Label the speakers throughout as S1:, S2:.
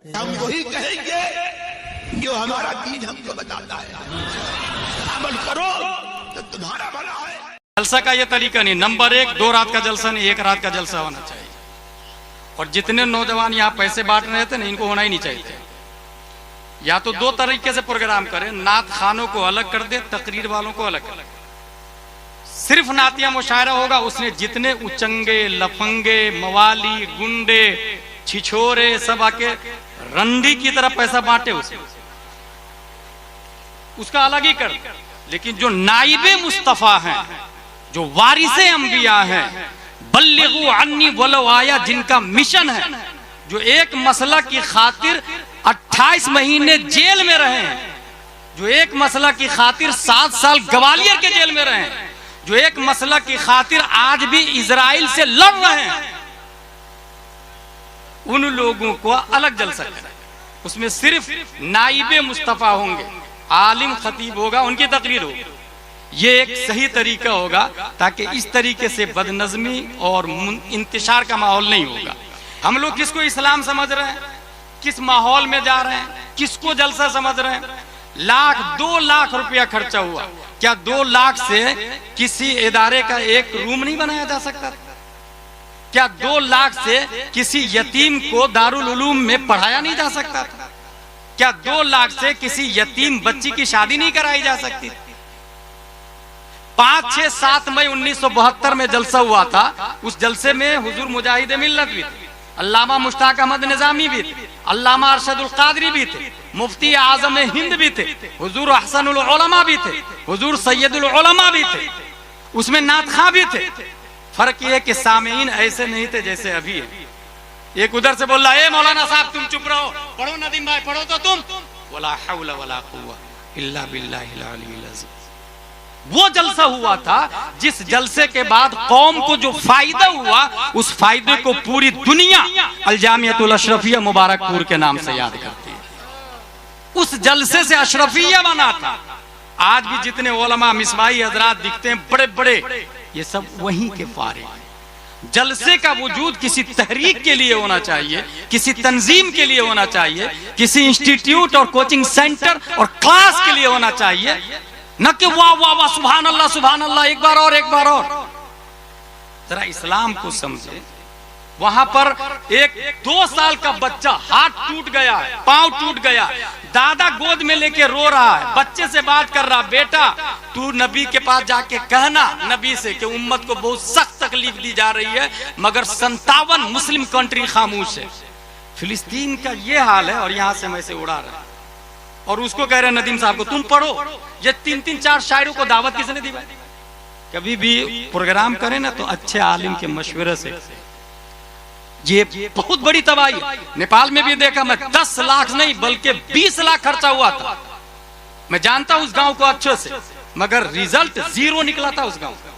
S1: हम वही कहेंगे जो हमारा दीन हमको बताता है। अमल करो तो तुम्हारा भला है।
S2: जलसा का ये तरीका नहीं, नंबर एक 2 रात का जलसा नहीं, 1 रात का जलसा होना चाहिए। और जितने नौजवान यहाँ पैसे बांट रहे थे ना, इनको होना ही नहीं चाहिए। या तो 2 तरीके से प्रोग्राम करें, नात खानों को अलग कर दे, तकरीर वालों को अलग कर दे। सिर्फ नातिया मुशायरा होगा, उसने जितने उचंगे, लफंगे, मवाली, गुंडे, छिछोरे सब आके रंडी की तरह पैसा बांटे उसका अलग ही कर। लेकिन जो नाइबे मुस्तफा हैं, जो वारिसे अंबिया हैं, बल्लिगु अन्नी वलो आया, जिनका मिशन है, जो एक मसला की खातिर 28 महीने जेल में रहे हैं, जो एक मसला की खातिर 7 साल ग्वालियर के जेल में रहे हैं, जो एक मसला की खातिर आज भी इजराइल से लड़ रहे हैं, उन लोगों को अलग जलसा करें। उसमें सिर्फ नाइबे मुस्तफा होंगे, आलिम खतीब होगा, उनकी तकरीर होगी। ये एक सही तरीका होगा, ताकि इस तरीके से बदनज़मी और इंतशार का माहौल नहीं होगा। हम लोग किसको इस्लाम समझ रहे हैं, किस माहौल में जा रहे हैं, किसको जलसा समझ रहे हैं। 2 लाख रुपया खर्चा हुआ, क्या 2 लाख से किसी इदारे का एक रूम नहीं बनाया जा सकता? क्या 2 लाख से किसी यतीम को दारुल उलूम में पढ़ाया नहीं जा सकता था? क्या 2 लाख से किसी यतीम बच्ची की शादी नहीं कराई जा सकती? 5, 6, 7 मई 1972 में जलसा हुआ था। उस जलसे में हुजूर मुजाहिद मिल्लत भी थे, अल्लामा मुश्ताक अहमद निजामी भी थे, अल्लामा अरशदुल कादरी भी थे, मुफ्ती आजम हिंद भी थे, हुजूर अहसनुल उलमा भी थे, हुजूर सैयदुल उलमा भी थे, उसमें नात खां भी थे। फर्क ये कि सामीन ऐसे नहीं थे जैसे अभी है। एक उधर से बोल रहा है, मौलाना साहब तुम चुप रहो, पढ़ो नदीम भाई, पढ़ो तो तुम। वला हौला वला कुव्वा इल्ला बिल्लाहिल अलील अज़ीम। वो जलसा हुआ था जिस जलसे के बाद कौम को जो फायदा हुआ, उस फायदे को पूरी दुनिया अल जामियतुल अशरफिया मुबारकपुर के नाम से याद करती है। उस जलसे से अशरफिया बना था। आज भी जितने उलमा मिसबाही हजरात दिखते हैं बड़े बड़े, ये सब वहीं के फारिग हैं। जलसे का वजूद किसी तहरीक के लिए होना चाहिए, किसी तंजीम के लिए होना चाहिए, किसी इंस्टीट्यूट और कोचिंग सेंटर और क्लास के लिए होना चाहिए, न कि वाह वाह वाह सुभान अल्लाह, एक बार और। जरा इस्लाम को समझे। वहां पर एक 2 साल का बच्चा हाथ टूट गया, पांव टूट गया, दादा गोद में लेके रो रहा है, बच्चे से बात कर रहा, बेटा तू नबी के पास जाके कहना नबी से कि उम्मत को बहुत सख्त तकलीफ दी जा रही है, मगर 57 मुस्लिम कंट्री खामोश है। फिलिस्तीन का ये हाल है और यहां से मैं से उड़ा रहा, और उसको कह रहे हैं नदीम साहब को तुम पढ़ो। ये 3-3, 4 शायरों को दावत किसने दी? कभी भी प्रोग्राम करें ना तो अच्छे आलिम के मशवरे से। ये बहुत बड़ी तबाही। नेपाल में भी देखा मैं, 10 लाख नहीं बल्कि 20 लाख खर्चा हुआ था। मैं जानता हूं उस गांव को अच्छे से, मगर रिजल्ट 0 निकला था उस गांव का।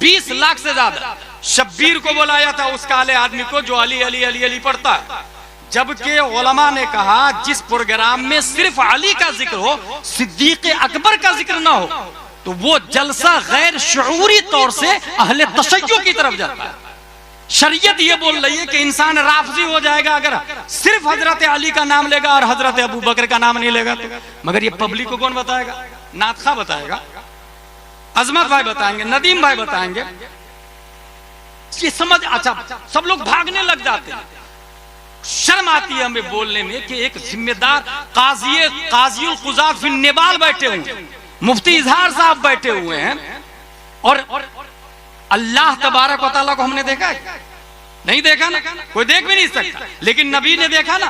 S2: 20 लाख से ज्यादा। शब्बीर को बुलाया था, उस काले आदमी को जो अली अली अली अली पढ़ता है, जबकि उलमा ने कहा जिस प्रोग्राम में सिर्फ अली का जिक्र हो, सिद्दीक अकबर का जिक्र ना हो, तो वो जलसा गैर शऊरी तौर से अहले तशय्युअ की तरफ जाता है। शरीयत ये बोल रही है कि इंसान राफजी हो जाएगा अगर सिर्फ हजरत अली का नाम लेगा और हजरत अबू बकर का नाम नहीं लेगा तो। मगर ये पब्लिक को कौन बताएगा? नात खां बताएगा, अजमत भाई बताएंगे, नदीम भाई बताएंगे। ये समझ, अच्छा सब लोग भागने लग जाते हैं। शर्म आती है हमें बोलने में कि एक जिम्मेदार काज़ियुल क़ुज़ात फिन नेपाल बैठे हुए हैं, मुफ्ती इजहार साहब बैठे हुए हैं, और अल्लाह तबारक व तआला को हमने देखा है? नहीं देखा ना, कोई देख भी नहीं सकता। लेकिन नबी ने देखा ना,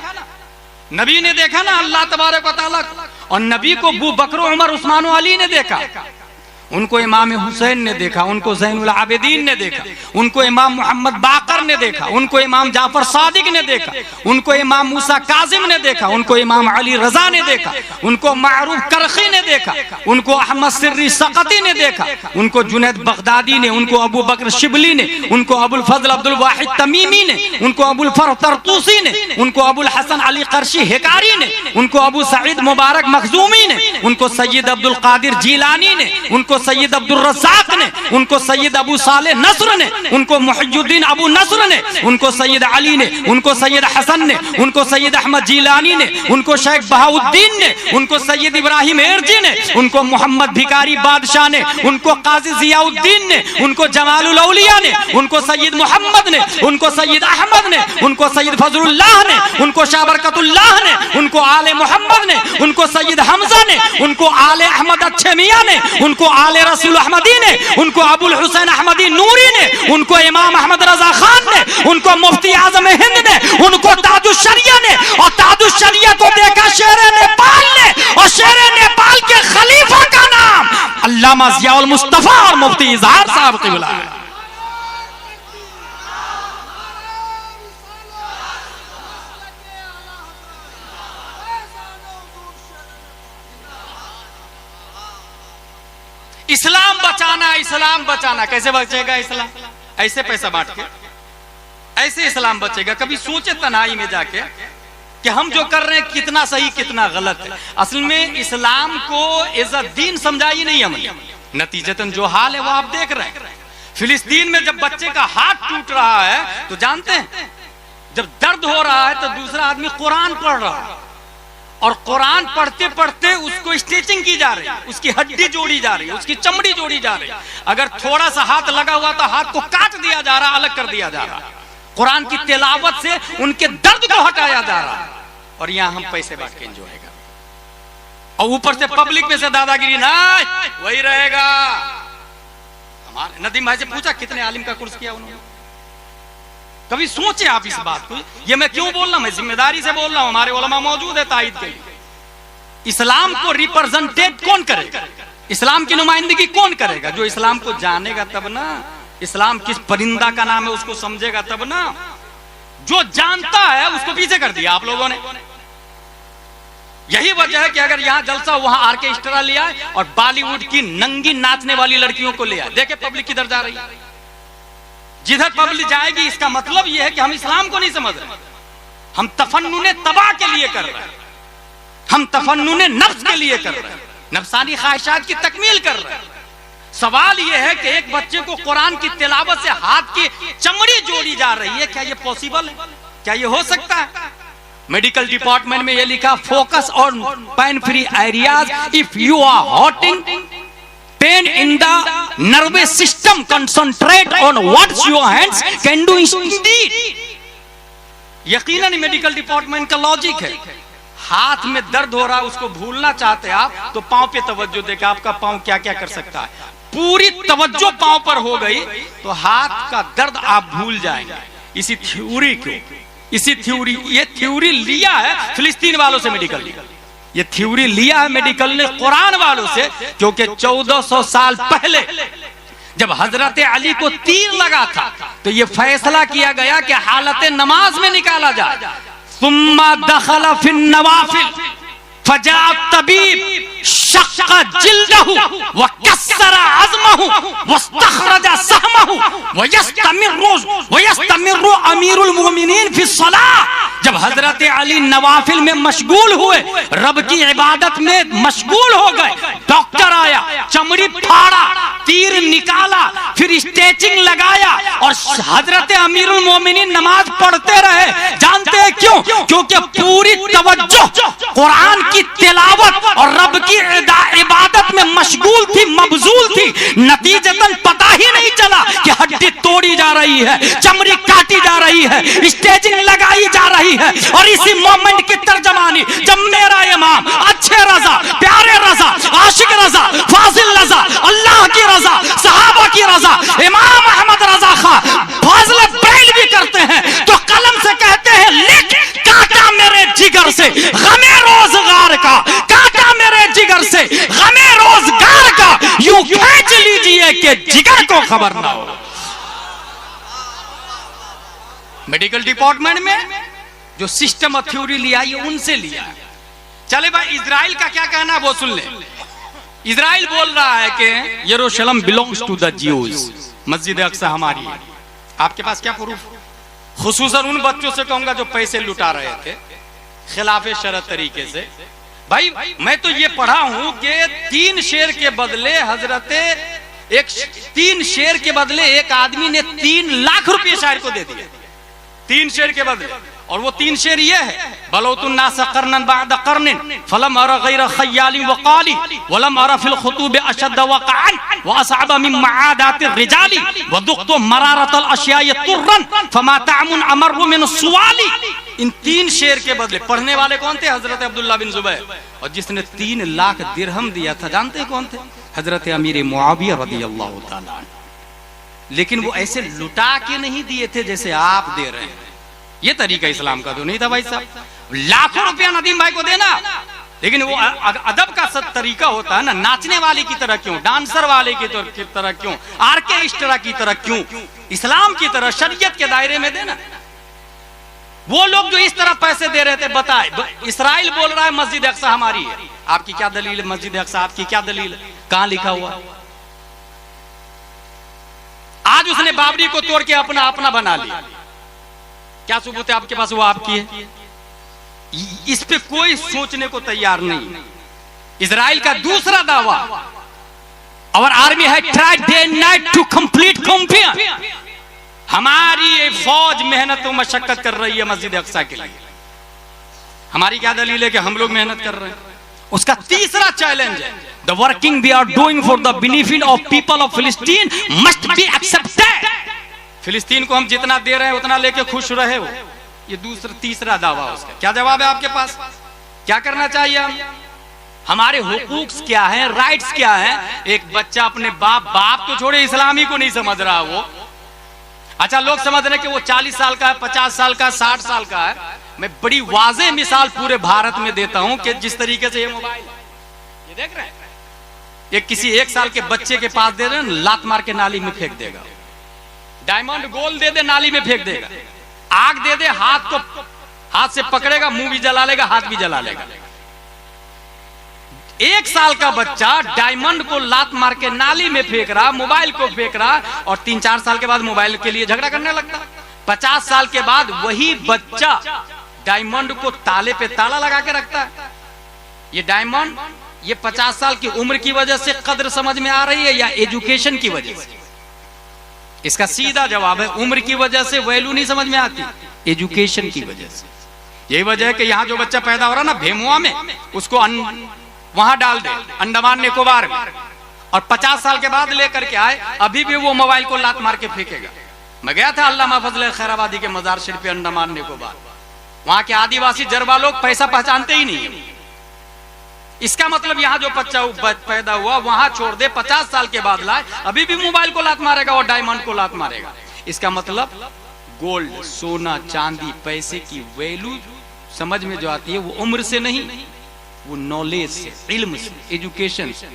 S2: नबी ने देखा ना अल्लाह तबारक व तआला को। और नबी को अबू बकर, उमर, उस्मान और अली ने देखा, उनको इमाम हुसैन ने देखा, उनको ज़ैनुल आबिदीन ने देखा, उनको इमाम मोहम्मद बाकर ने देखा, उनको इमाम जाफर सादिक ने देखा, उनको इमाम मूसा काजिम ने देखा, उनको इमाम अली रजा ने देखा, उनको मारूफ करखी ने देखा, उनको अहमद सिर्री सकती ने देखा, उनको जुनैद बगदादी ने, उनको अबू बकर शिबली ने, उनको अबुल फजल अब्दुल वाहिद तमीमी ने, उनको अबुल फरह तरतूसी ने, उनको अबुल हसन अली कर्शी हिकारी ने, उनको अबू सईद मुबारक मखजूमी ने, उनको सैयद अब्दुल कादिर जीलानी ने, उनको सैयद अब्दुल रज़्ज़ाक ने, उनको सैयद अबू सालेह नस्र ने, उनको मुहियुद्दीन अबू नस्र ने, उनको सैयद अली ने, उनको सैयद हसन ने, उनको सैयद अहमद जिलानी ने, उनको शेख बहाउद्दीन ने, उनको सैयद इब्राहिम एरजी ने, उनको मोहम्मद भिकारी बादशाह ने, उनको काजी जियाउद्दीन ने, उनको जमालुल औलिया ने, उनको सैयद मोहम्मद ने, उनको सैयद अहमद ने, उनको सैयद फजलुल्लाह ने, उनको शाह बरकतुल्लाह ने, उनको आले मोहम्मद ने, उनको सैयद हमजा ने, उनको आले अहमद अच्छे मियां ने, उनको आले रसूल अहमदी ने, उनको अबुल हुसैन अहमदी नूरी ने, उनको इमाम अहमद रजा खान ने, उनको मुफ्ती आजम हिंद ने, उनको ताजुश शरिया ने, और ताजुश शरिया को देखा शेर नेपाल ने, और शेर नेपाल के खलीफा का नाम अल्लामा ज़ियाउल मुस्तफा और मुफ्ती इजहार साहब क़िबला है। इस्लाम बचाना, इस्लाम बचाना, कैसे बचेगा इस्लाम? ऐसे पैसा बांट के ऐसे इस्लाम बचेगा? कभी सोचे तन्हाई में जाके कि हम जो कर रहे हैं कितना सही कितना गलत है। असल में इस्लाम को एज अ दीन समझा ही नहीं हमने, नतीजतन जो हाल है वो आप देख रहे हैं। फिलिस्तीन में जब बच्चे का हाथ टूट रहा है तो जानते हैं, जब दर्द हो रहा है तो दूसरा आदमी कुरान पढ़ रहा है, और कुरान पढ़ते पढ़ते उसको स्टिचिंग की जा रही है, उसकी हड्डी जोड़ी जा रही है, उसकी चमड़ी जोड़ी जा रही है। अगर थोड़ा सा हाथ लगा हुआ तो हाथ को काट दिया जा रहा, अलग कर दिया जा रहा। कुरान की तिलावत से उनके दर्द को हटाया जा रहा, और यहाँ हम पैसे बांट के एंजॉय कर, और ऊपर से पब्लिक में से दादागिरी ना वही रहेगा। हमारे नदीम भाई से पूछा कितने आलिम का कोर्स किया उन्होंने? कभी सोचे आप इस बात को? ये मैं क्यों बोल रहा हूं? मैं जिम्मेदारी से बोल रहा हूं, हमारे उलमा मौजूद है तायद के लिए। इस्लाम को रिप्रेजेंटेट कौन करेगा? इस्लाम की नुमाइंदगी कौन करेगा? जो इस्लाम को जानेगा तब ना, इस्लाम किस परिंदा का नाम है उसको समझेगा तब ना। जो जानता है उसको पीछे कर दिया आप लोगों ने। यही वजह है कि अगर यहाँ जलसा वहां आर्केस्ट्रा लिया और बॉलीवुड की नंगी नाचने वाली लड़कियों को लिया, देखे पब्लिक किधर जा रही है। जिधर पब्लिक जाएगी इसका मतलब यह है कि हम इस्लाम को नहीं समझ रहे, हम तफन्नुने तबाह के लिए कर रहे हैं, हम तफन्नुने नफ्स के लिए कर रहे हैं, नफ्सानी ख्वाहिशात की तकमील कर रहे हैं। सवाल यह है कि एक बच्चे को कुरान की तिलावत से हाथ की चमड़ी जोड़ी जा रही है, क्या यह पॉसिबल है? क्या यह हो सकता है? मेडिकल डिपार्टमेंट में यह लिखा, focus on pain free areas if you are hurting pain in the nervous system, concentrate on what your hands can do indeed। यकीनन मेडिकल डिपार्टमेंट का लॉजिक है। हाथ में दर्द हो रहा है उसको भूलना चाहते हैं आप, तो पांव पे तवज्जो देकर आपका पांव क्या क्या कर सकता है। पूरी तवज्जो पांव पर हो गई तो हाथ का दर्द आप भूल जाएंगे। इसी थ्योरी को, ये थ्योरी लिया है फिलिस्तीन वालों से मेडिकल, ये थ्योरी लिया है मेडिकल ने कुरान वालों से, क्योंकि 1400 साल पहले जब हजरत अली को तीर लगा था तो ये फैसला किया गया कि हालत नमाज में निकाला जाए। सुम्मा दखल फिन नवाफिल फजा तबीब शक्का जिल्दहु व कस्सरा अज़महु वस्तखरजा सहमहु व यस्तमिरु अमीरुल मोमिनीन फी सलाह। जब हजरत अली नवाफिल में मशगूल हुए, रब की इबादत में मशगूल हो गए, डॉक्टर आया, चमड़ी फाड़ा, तीर निकाला, फिर स्टेचिंग लगाया, और हजरत अमीरुल मोमिनीन नमाज पढ़ते रहे। जानते हैं क्यों? क्योंकि पूरी तवज्जो कुरान की तिलावत और रब की इबादत में मशगूल थी, मबजूल थी। नतीजतन पता ही नहीं चला कि हड्डी तोड़ी जा रही है, चमड़ी काटी जा रही है, स्टेजिंग लगाई जा रही है। और इसी मोमेंट की तर्जमानी जब मेरा इमाम अच्छे रजा, प्यारे रजा, आशिक रजा, फाजिल रजा, अल्लाह की रजा, सहाबा की रजा, इमाम अहमद रजा खां फाजिल ब्रेल भी करते हैं तो कलम से कहते हैं, लिख काटा मेरे जिगर से गमे रोजगार का, काटा मेरे जिगर से गमे रोजगार का, यूं खींच लीजिए कि जिगर को खबर ना हो। मेडिकल डिपार्टमेंट में जो सिस्टम और थ्योरी लिया ये उनसे लिया। चले भाई, इजराइल का क्या कहना है वो सुन ले। इजराइल बोल रहा है कि यरूशलेम बिलोंग्स टू द ज्यूज, मस्जिद अक्सा हमारी है। आपके पास क्या प्रूफ? खुसूसन उन बच्चों से कहूंगा जो पैसे लुटा रहे थे खिलाफे शरत तरीके से, भाई मैं तो ये पढ़ा हूं कि 3 शेर के बदले तीन शेर के बदले एक आदमी ने 3 लाख रुपए शायर को दे दिए, 3 शेर के बदले। और वो 3 शेर ये है, बलौतुन्नास कर्नन बाद कर्निन फलम अरा गैर खय्यालिन वकाली वलम अरा फिल खुतूब अशद वक़अन व असअब मिन मआदात रिजाली व दुक़्तु मरारतल अशियाय तुर्रन फमा तामुन अमरु मिन सुवाली। इन 3 शेर के बदले पढ़ने वाले कौन थे? हजरत अब्दुल्लाह बिन जुबैर। और जिसने 3 लाख दिरहम दिया था जानते हैं कौन थे? हजरत अमीर मुआविया रदियल्लाहु ताला। लेकिन वो ऐसे लुटा के नहीं दिए थे जैसे आप दे रहे हैं, ये तरीका इस्लाम का तो नहीं था भाई साहब। लाखों रुपया नदीम भाई को देना, लेकिन वो अदब का सब तरीका होता है ना, नाचने वाले की तरह क्यों, डांसर वाले की तरह क्यों, आर्केस्ट्रा की तरह क्यों, इस्लाम की तरह शरीयत के दायरे में देना। वो लोग जो इस तरह पैसे दे रहे थे, बताए इसराइल बोल रहा है मस्जिद अक्सा हमारी है, आपकी क्या दलील है? मस्जिद अक्सा आपकी क्या दलील है? कहां लिखा हुआ? आज उसने बाबरी को तोड़ के अपना अपना बना लिया, क्या सबूत है आपके पास वो आपकी है? इस पे कोई सोचने को तैयार नहीं। इजराइल का दूसरा दावा, our army had tried day and night to complete compare, हमारी ये फौज मेहनत और मशक्कत कर रही है मस्जिद अक्सा के लिए। हमारी क्या दलील है कि हम लोग मेहनत कर रहे हैं? उसका तीसरा चैलेंज है, the working we are doing for the benefit of people of Palestine must be accepted. फिलिस्तीन को हम जितना दे रहे हैं उतना लेके खुश रहे हो, ये तीसरा दावा उसका। क्या जवाब है आपके पास? क्या करना चाहिए हम? हमारे हुकूक क्या है, राइट्स क्या है? एक बच्चा अपने बाप तो छोड़े इस्लामी को नहीं समझ रहा वो। अच्छा, लोग समझ रहे कि वो 40 साल का है, 50 साल का, 60 साल का है। मैं बड़ी वाज़ेह मिसाल पूरे भारत में देता हूं कि जिस तरीके से ये मोबाइल ये देख रहे हैं, ये किसी 1 साल के बच्चे के पास दे रहे हैं, लात मार के नाली में फेंक देगा। डायमंड गोल्ड दे दे, नाली में फेंक देगा। आग दे दे, हाथ से पकड़ेगा, मुंह भी जला लेगा, हाथ भी जला लेगा। 1 साल का बच्चा डायमंड को लात मार के नाली में फेंक रहा, मोबाइल को फेंक रहा, और 3-4 साल के बाद मोबाइल के लिए झगड़ा करने लगता। 50 साल के बाद वही बच्चा डायमंड को ताले पे ताला लगा के रखता है। ये डायमंड ये 50 साल की उम्र की वजह से कद्र समझ में आ रही है या एजुकेशन की वजह से? इसका सीधा जवाब है, उम्र की वजह से वैल्यू नहीं समझ में आती, एजुकेशन की वजह से। यही वजह है कि यहाँ जो बच्चा पैदा हो रहा ना भेमुआ में, उसको वहां डाल दे, अंडमान निकोबार में, और 50 साल के बाद लेकर के आए, अभी भी वो मोबाइल को लात मार के फेंकेगा। मैं गया था अल्लामा फजल खैराबादी के मजार शरीफ पे, अंडमान निकोबार। वहां के आदिवासी जरबा लोग पैसा पहचानते ही नहीं। इसका मतलब यहाँ जो बच्चा पैदा हुआ वहां छोड़ दे, 50 साल के बाद लाए, अभी भी मोबाइल को लात मारेगा और डायमंड को लात मारेगा। इसका मतलब गोल्ड, सोना, चांदी, पैसे की वैल्यू समझ में जो आती है वो उम्र से नहीं, वो नॉलेज से, इल्म से, एजुकेशन से।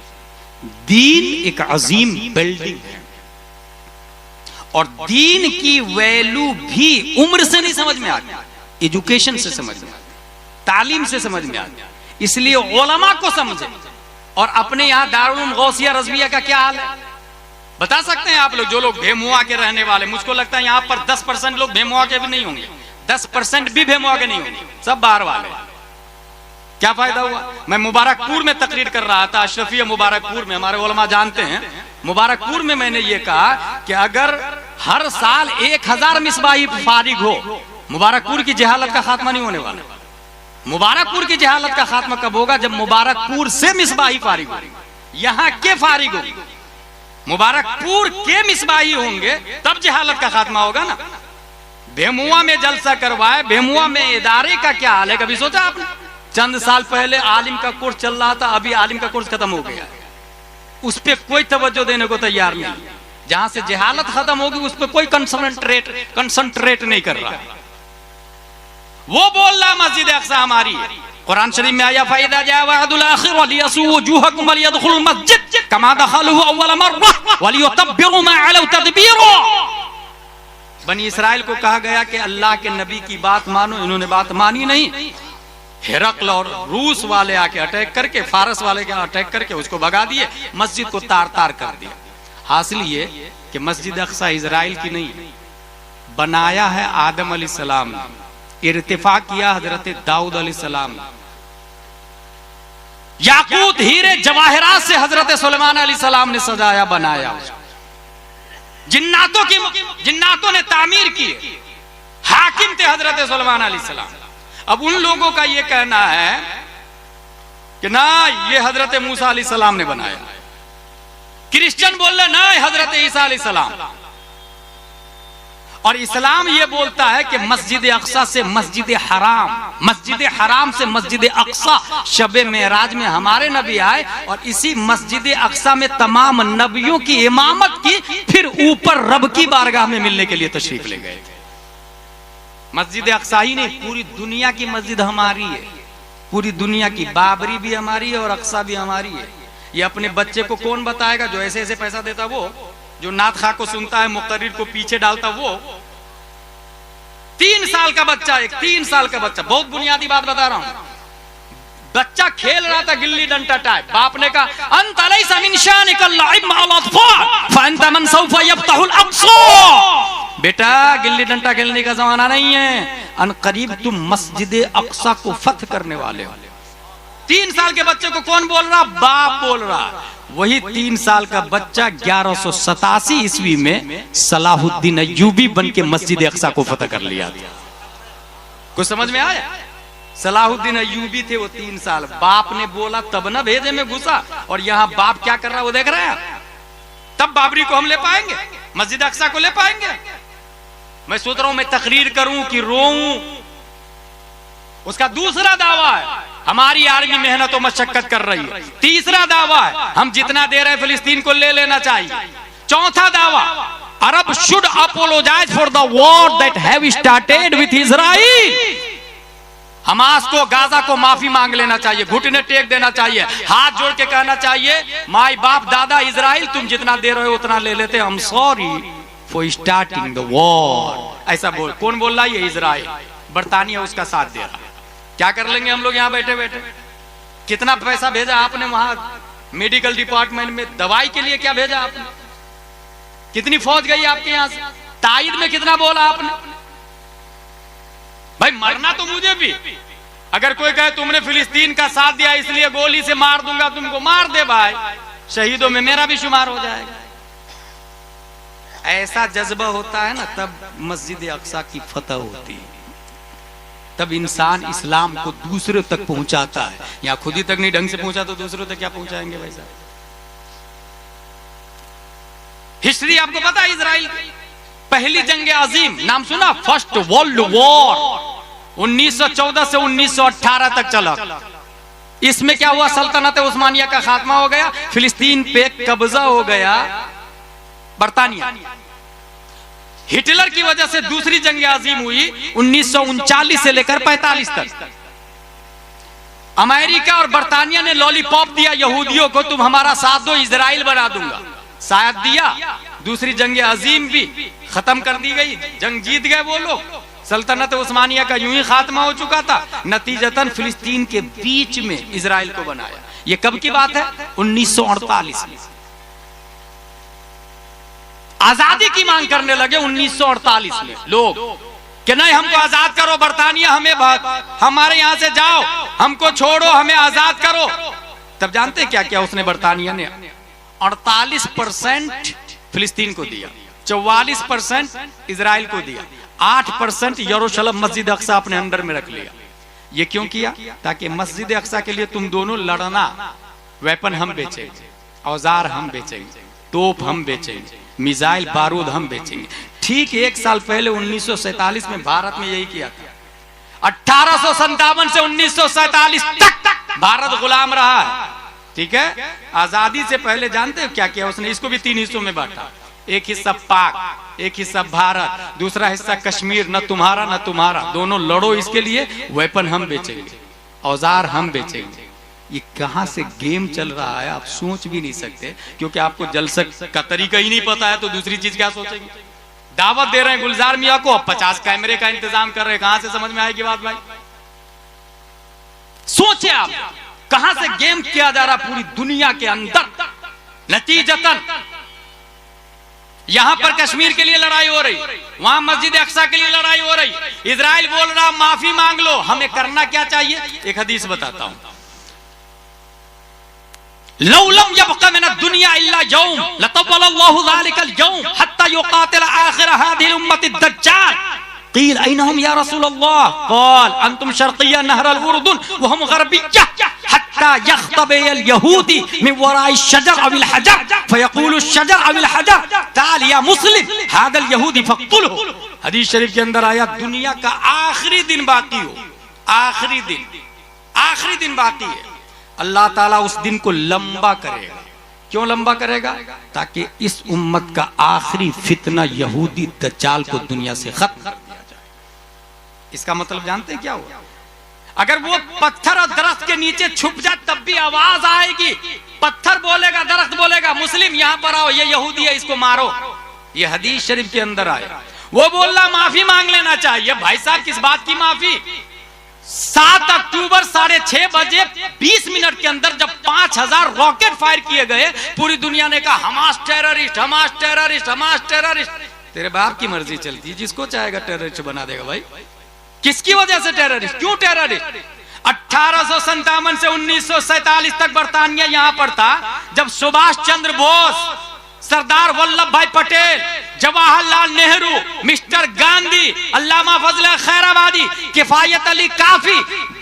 S2: दीन एक अजीम बिल्डिंग है, और दीन की वैल्यू भी उम्र से नहीं समझ में आती, एजुकेशन से समझ में आती, तालीम से समझ में आती। इसलिए उलमा को समझे। और अपने यहाँ दारुल गौसिया रज़विया का क्या हाल है बता सकते हैं आप लोग? जो लोग भेमुआ के रहने वाले, मुझको लगता है यहाँ पर 10% लोग भेमुआ के भी नहीं होंगे, 10% भी भेमुआ के नहीं होंगे, सब बाहर वाले। क्या फायदा हुआ? मैं मुबारकपुर में तकरीर कर रहा था, अशरफिया मुबारकपुर में, हमारे उलमा जानते हैं। मुबारकपुर में मैंने ये कहा कि अगर हर साल 1000 मिसबाही फारिग हो, मुबारकपुर की जहालत का खात्मा नहीं होने वाला। मुबारकपुर की जहालत का खात्मा कब होगा? जब मुबारकपुर से मिसबाही फारिग होगी, यहाँ के फारिग होगी, मुबारकपुर के मिसबाही होंगे, तब जहालत का खात्मा होगा ना। भेमुआ में जलसा करवाए, भेमुआ में इदारे का क्या हाल है, कभी सोचा आपने? चंद साल पहले आलिम का कोर्स चल रहा था, अभी आलिम का कोर्स खत्म हो गया, उस पर कोई तवज्जो देने को तैयार नहीं। जहां से जहालत खत्म होगी उस पर कोई कंसंट्रेट नहीं कर रहा। वो बोल रहा मस्जिद अक्सा हमारी है। कुरान शरीफ में आया, फाइदा जा वअदुल आखिर वलियसू वजूहकुम वलियदखुल मस्जिद कमा दखलहु अव्वल मर्रा वलियतब्बिरु मा अलौ तदबीरा। बनी इस्राइल को कहा गया कि अल्लाह के नबी की बात मानो, इन्होंने बात मानी नहीं। हिरकल और रूस वाले आके अटैक करके, फारस वाले के अटैक करके उसको भगा दिए, मस्जिद को तार तार कर दिया। हासिल ये कि मस्जिद अक्सा इजराइल की नहीं, बनाया है आदम अलैहि सलाम ने, इर्तिफा किया हजरत दाऊद अलैहि सलाम ने। 3 याकूत हीरे जवाहरात से हजरत सुलेमान अलैहिस्सलाम ने सजाया बनाया। जिन्नातों ने तामीर की, हाकिम थे हजरत सुलेमान अलैहिस्सलाम। अब उन लोगों का यह कहना है कि ना ये हजरत मूसा अलैहिस्सलाम ने बनाया, क्रिश्चियन बोल रहे ना हजरत ईसा अलैहिस्सलाम, और इस्लाम ये बोलता है कि मस्जिद अक्सा से मस्जिद हराम से मस्जिद अक्सा शबे मेराज में हमारे नबी आए और इसी मस्जिद अक्सा में तमाम नबियों की इमामत की, फिर ऊपर रब की बारगाह में मिलने के लिए तशरीफ ले गए थे। मस्जिद अक्सा ही नहीं, पूरी दुनिया की मस्जिद हमारी है, पूरी दुनिया की। बाबरी भी हमारी है और अक्सा भी हमारी है। ये अपने बच्चे को कौन बताएगा? जो ऐसे ऐसे पैसा देता वो, जो नात खा को सुनता है, मुक्तरीर को पीछे डालता वो। 3 साल का बच्चा, 3 साल का बच्चा, बहुत बुनियादी बात बता रहा हूं। बच्चा खेल रहा था गिल्ली डंडा टाइप, बाप ने कहा अंत लैसा मिन शानिका लइब मअल अत्फाल फअंत मन सौफा यफ्तहुल अक्सा। बेटा गिल्ली डंडा खेलने का जमाना नहीं है, अन करीब तुम मस्जिद अक्सा को फतह करने वाले हो। 3 साल के बच्चे को कौन बोल रहा? बाप बोल रहा। वही 3 साल का बच्चा 1187 ईस्वी में सलाहुद्दीन अय्यूबी बन के मस्जिद अक्सा को फतह कर लिया था। कुछ समझ में आया? सलाहुद्दीन अय्यूबी थे वो 3 साल। बाप ने बोला तब ना भेजे में घुसा, और यहाँ बाप क्या कर रहा है वो देख रहे हैं। तब बाबरी को हम ले पाएंगे, मस्जिद अक्सा को ले पाएंगे? मैं सोच रहा हूं मैं तकरीर करूं कि रोऊं। उसका दूसरा दावा है हमारी आर्मी मेहनत और मशक्कत कर रही है। तीसरा दावा है हम जितना दे रहे हैं फिलिस्तीन को ले लेना चाहिए। चौथा दावा Arab should apologise for the war that have started with Israel. Hamas को, गाजा को माफी मांग लेना चाहिए, घुटने टेक देना चाहिए, हाथ जोड़ के कहना चाहिए माई बाप दादा इजराइल तुम जितना दे रहे हो उतना ले लेते, I am sorry for starting the war. ऐसा बोल, कौन बोल रहा है? ये इजराइल, बरतानिया उसका साथ दे रहा है। क्या कर लेंगे हम लोग यहाँ बैठे बैठे? कितना पैसा भेजा आपने वहां मेडिकल डिपार्टमेंट में, दवाई के लिए क्या भेजा आपने? कितनी फौज गई आपके यहां से? ताइद में कितना बोला आपने? भाई मरना तो मुझे भी। अगर कोई कहे तुमने फिलिस्तीन का साथ दिया इसलिए गोली से मार दूंगा तुमको, मार दे भाई, शहीदों में मेरा भी शुमार हो जाएगा। ऐसा जज्बा होता है ना, तब मस्जिद अक्सा की फतह होती है, तब इंसान इस्लाम को दूसरे तक पहुंचाता है। यहाँ खुद ही तक नहीं ढंग से पहुंचा तो दूसरों तक क्या पहुंचाएंगे भाई साहब? हिस्ट्री आपको पता है इजराइल की? पहली जंग अजीम नाम सुना? फर्स्ट वर्ल्ड वॉर 1914 से 1918 तक चला। इसमें क्या हुआ? सल्तनत उस्मानिया का खात्मा हो गया, फिलिस्तीन पे कब्जा हो गया बरतानिया। हिटलर की वजह से दूसरी जंग अजीम हुई 1939 से लेकर 45 तक। अमेरिका और बरतानिया ने लॉलीपॉप दिया यहूदियों को, तुम हमारा साथ दो इजराइल बना दूंगा। शायद दिया। दूसरी जंग अजीम भी खत्म कर दी गई, जंग जीत गए वो लोग। सल्तनत उस्मानिया का यूं ही खात्मा हो चुका था। नतीजतन फिलिस्तीन के बीच में इजराइल को बनाया। ये कब की बात है? 1948 में। आजादी की मांग करने लगे 1948 में लोग कि नहीं हमको आजाद करो, बरतानिया हमें हमारे यहां से जाओ, हमको छोड़ो, हमें आजाद करो। तब जानते क्या क्या उसने बरतानिया ने? 48% फिलिस्तीन को दिया, 44% इजराइल को दिया, 8% यरूशलेम मस्जिद अक्सा अपने अंडर में रख लिया। ये क्यों किया? ताकि मस्जिद अक्सा के लिए तुम दोनों लड़ना, वेपन हम बेचेंगे, औजार हम बेचेंगे, तोप हम बेचेंगे, मिसाइल बारूद हम बेचेंगे। ठीक 1 साल पहले 1947 में भारत में यही किया था। 1857 से 1947 तक भारत गुलाम रहा है। ठीक है, आजादी से पहले जानते हो क्या किया उसने? इसको भी 3 हिस्सों में बांटा। एक हिस्सा पाक, एक हिस्सा भारत, दूसरा हिस्सा कश्मीर। न तुम्हारा न तुम्हारा, दोनों लड़ो इसके लिए, वेपन हम बेचेंगे, औजार हम बेचेंगे। ये कहां से गेम चल रहा है आप सोच भी नहीं सकते, क्योंकि आपको जलसक का तरीका ही नहीं पता है तो दूसरी चीज क्या सोचेंगे? दावत दे रहे हैं गुलजार मियां को, 50 कैमरे का इंतजाम कर रहे हैं, कहां से समझ में आएगी बात भाई? सोचे आप कहां से गेम किया जा रहा पूरी दुनिया के अंदर। नतीजतन यहां पर कश्मीर के लिए लड़ाई हो रही, वहां मस्जिद अक्सा के लिए लड़ाई हो रही। इजराइल बोल रहा माफी मांग लो। हमें करना क्या चाहिए? एक हदीस बताता हूं। लौलम यबqa मिन दुनिया इल्ला यौम लतवल्लाहु ज़ालिकल यौम हत्ता युकातिल आखिर हादिल उम्मति दज्जाल क़ील ऐनहुम या रसूलल्लाह क़ाल अंतुम शर्क़िया नहरल उर्दुन व हम ग़रबिय्या हत्ता यख्तबिल यहूदी मिन वराइ शजर अविल हजर फयक़ूलु शजर अविल हजर ताल या मुस्लिम हादल यहूदी फ़क़्तुलहु। हदीस शरीफ के अंदर आया दुनिया का आखिरी दिन बाकी हो, आखिरी दिन बाकी है, अल्लाह ताला उस दिन को लंबा करेगा। क्यों लंबा करेगा? ताकि इस उम्मत का आखिरी फितना यहूदी दज्जाल को दुनिया से खत्म कर दिया जाए। इसका मतलब जानते हैं क्या हुआ? अगर वो पत्थर और दरख्त के नीचे छुप जाए तब भी आवाज आएगी, पत्थर बोलेगा, दरख्त बोलेगा मुस्लिम यहाँ पर आओ, ये यहूदी है, इसको मारो। ये हदीस शरीफ के अंदर आया। वो बोल रहा माफी मांग लेना चाहिए। भाई साहब किस बात की माफी? 7 अक्टूबर 6:30 बजे 20 मिनट के अंदर जब 5000 रॉकेट फायर किए गए, पूरी दुनिया ने कहा Hamas terrorist, Hamas terrorist, Hamas terrorist. तेरे बाप की मर्जी चलती है, जिसको चाहेगा टेररिस्ट बना देगा। भाई किसकी वजह से टेररिस्ट? क्यों टेररिस्ट? 1857 से 1947 तक बरतानिया यहां पर था, जब सुभाष चंद्र बोस, सरदार वल्लभ भाई पटेल, जवाहरलाल नेहरू, मिस्टर गांधी, अल्लामा फजल खैराबादी, किफायत अली काफी